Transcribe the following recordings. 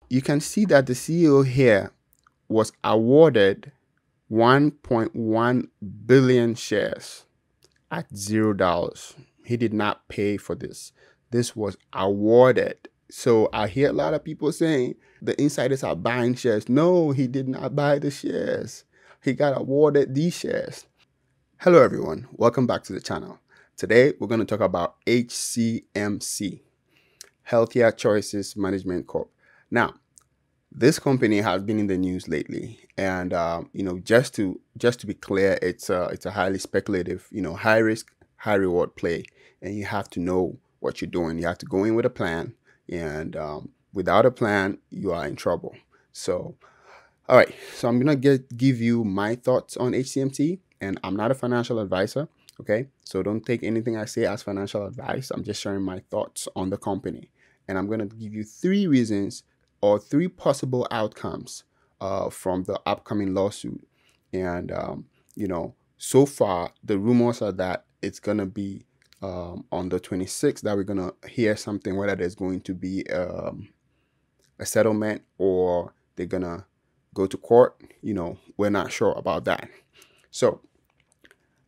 you can see that the CEO here was awarded 1.1 billion shares at $0. He did not pay for this. This was awarded. So I hear a lot of people saying the insiders are buying shares. No, he did not buy the shares. He got awarded these shares. Hello everyone, welcome back to the channel. Today we're going to talk about Hcmc, Healthier Choices Management Corp. Now, this company has been in the news lately, and just to be clear, it's a highly speculative, high risk, high reward play, and you have to know what you're doing. You have to go in with a plan, and without a plan, you are in trouble. So, all right, so I'm gonna give you my thoughts on Hcmc, and I'm not a financial advisor. Okay, so don't take anything I say as financial advice. I'm just sharing my thoughts on the company, and I'm gonna give you 3 reasons or 3 possible outcomes from the upcoming lawsuit. And so far the rumors are that it's gonna be on the 26th that we're gonna hear something, whether there's going to be a settlement or they're gonna go to court. We're not sure about that. So,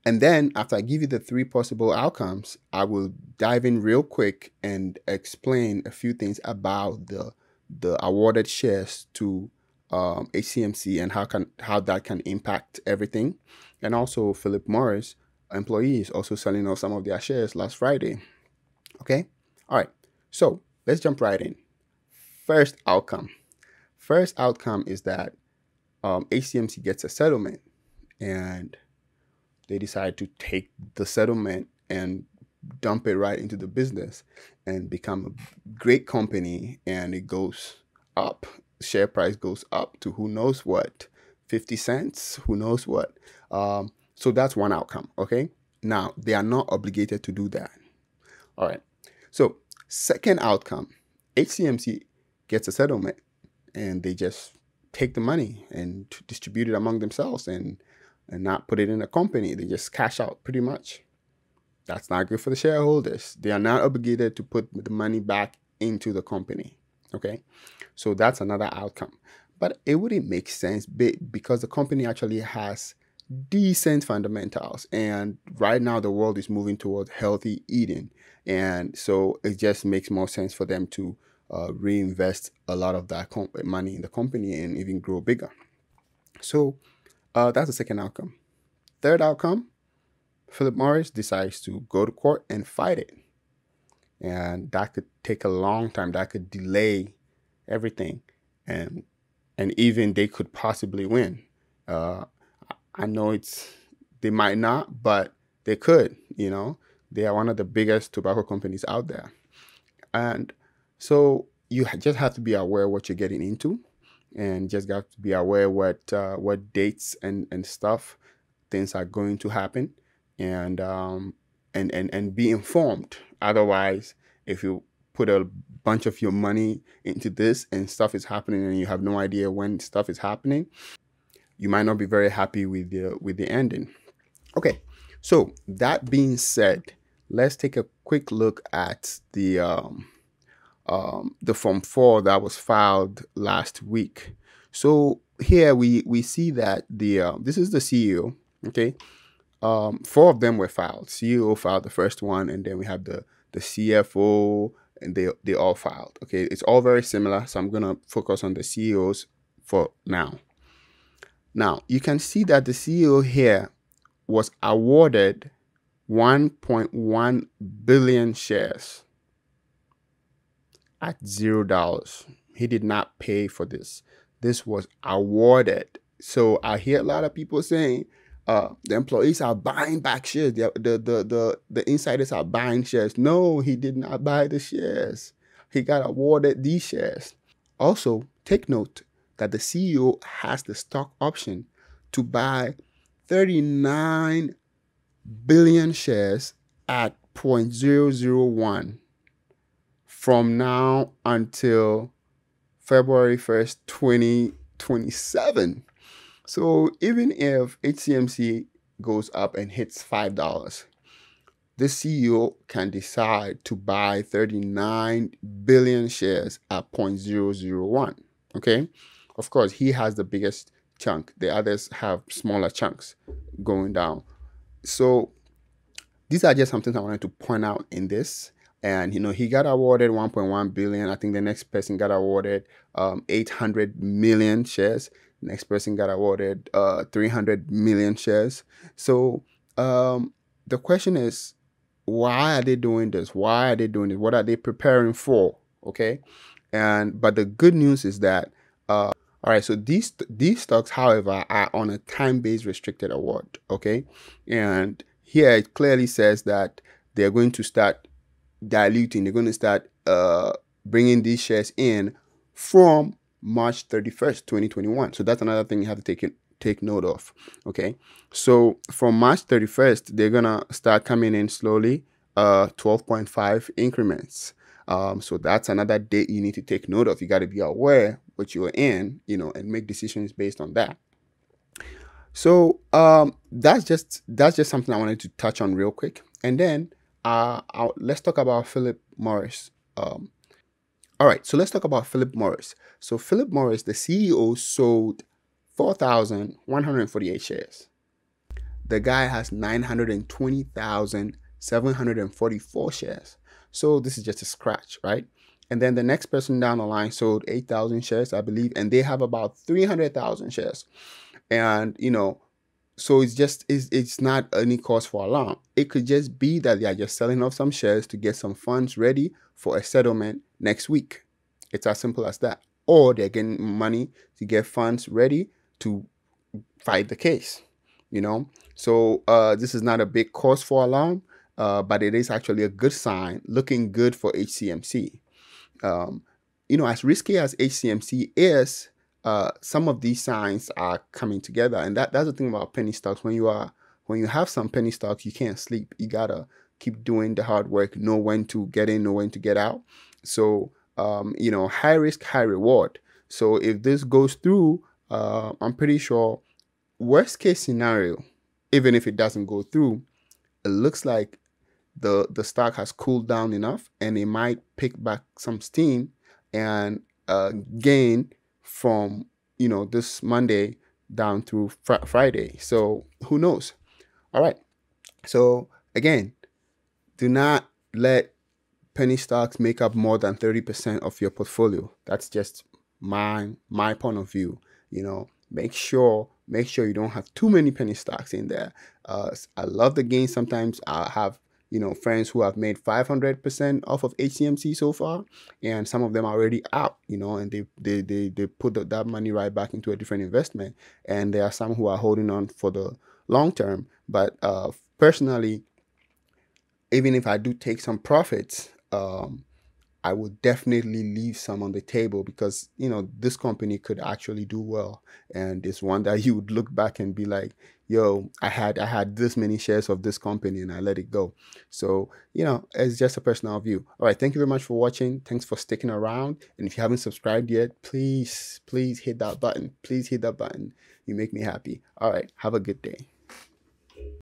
and then after I give you the 3 possible outcomes, I will dive in real quick and explain a few things about the awarded shares to Hcmc and how that can impact everything. And also Philip Morris employees also selling off some of their shares last Friday. Okay, all right, so let's jump right in. First outcome is that Hcmc gets a settlement, and they decide to take the settlement and dump it right into the business and become a great company, and it goes up. Share price goes up to who knows what, 50 cents, who knows what. So that's one outcome. Okay, now they are not obligated to do that. All right, so second outcome, Hcmc gets a settlement and they just take the money and distribute it among themselves and not put it in a company. They just cash out pretty much. That's not good for the shareholders. They are not obligated to put the money back into the company. Okay, so that's another outcome. But it wouldn't make sense because the company actually has decent fundamentals, and right now the world is moving towards healthy eating, and so it just makes more sense for them to reinvest a lot of that money in the company and even grow bigger. So that's the second outcome. Third outcome, Philip Morris decides to go to court and fight it. And that could take a long time. That could delay everything. And even they could possibly win. I know they might not, but they could. They are one of the biggest tobacco companies out there. And so you just have to be aware what you're getting into, and just got to be aware what dates and stuff, things are going to happen, and be informed. Otherwise, if you put a bunch of your money into this and stuff is happening and you have no idea when stuff is happening, you might not be very happy with the ending. Okay, so that being said, let's take a quick look at the Form 4 that was filed last week. So here we see that this is the CEO. Okay, 4 of them were filed. CEO filed the first one, and then we have the CFO, and they all filed. Okay, it's all very similar, so I'm gonna focus on the CEOs for now. Now you can see that the CEO here was awarded 1.1 billion shares at $0. He did not pay for this. This was awarded. So I hear a lot of people saying the employees are buying back shares. The insiders are buying shares. No, he did not buy the shares. He got awarded these shares. Also, take note that the CEO has the stock option to buy 39 billion shares at 0.001 from now until February 1st, 2027. So even if Hcmc goes up and hits $5, the CEO can decide to buy 39 billion shares at 0.001. Okay, of course he has the biggest chunk. The others have smaller chunks going down. So these are just something I wanted to point out in this. And he got awarded 1.1 billion. I think the next person got awarded 800 million shares. Next person got awarded 300 million shares. So the question is, why are they doing this? Why are they doing it? What are they preparing for? Okay, but the good news is that all right, so these stocks, however, are on a time-based restricted award. Okay, and here it clearly says that they're going to start diluting. They're going to start bringing these shares in from March 31st, 2021. So that's another thing you have to take note of. Okay, so from March 31st, they're gonna start coming in slowly, 12.5 increments. So that's another date you need to take note of. You got to be aware what you're in, and make decisions based on that. So that's just something I wanted to touch on real quick, and then let's talk about Philip Morris. All right, so let's talk about Philip Morris. So Philip Morris, the CEO, sold 4,148 shares. The guy has 920,744 shares. So this is just a scratch, right? And then the next person down the line sold 8,000 shares, I believe, and they have about 300,000 shares. And so it's not any cause for alarm. It could just be that they are just selling off some shares to get some funds ready for a settlement next week. It's as simple as that. Or they're getting money to get funds ready to fight the case. So this is not a big cause for alarm, but it is actually a good sign, looking good for Hcmc. As risky as Hcmc is, some of these signs are coming together, and that's the thing about penny stocks. When you have some penny stocks, you can't sleep. You gotta keep doing the hard work, know when to get in, know when to get out. So high risk, high reward. So if this goes through, I'm pretty sure, worst case scenario, even if it doesn't go through, it looks like the stock has cooled down enough, and it might pick back some steam and gain from this Monday down through Friday. So who knows? All right. So again, do not let penny stocks make up more than 30% of your portfolio. That's just my point of view. Make sure you don't have too many penny stocks in there. I love the gains. Sometimes I have friends who have made 500% off of Hcmc so far, and some of them are already out, and they put that money right back into a different investment. And there are some who are holding on for the long term. But personally, even if I do take some profits, I would definitely leave some on the table, because this company could actually do well, and it's one that you would look back and be like, yo, I had this many shares of this company and I let it go. So it's just a personal view. All right, thank you very much for watching. Thanks for sticking around, and if you haven't subscribed yet, please hit that button. Please hit that button. You make me happy. All right, have a good day.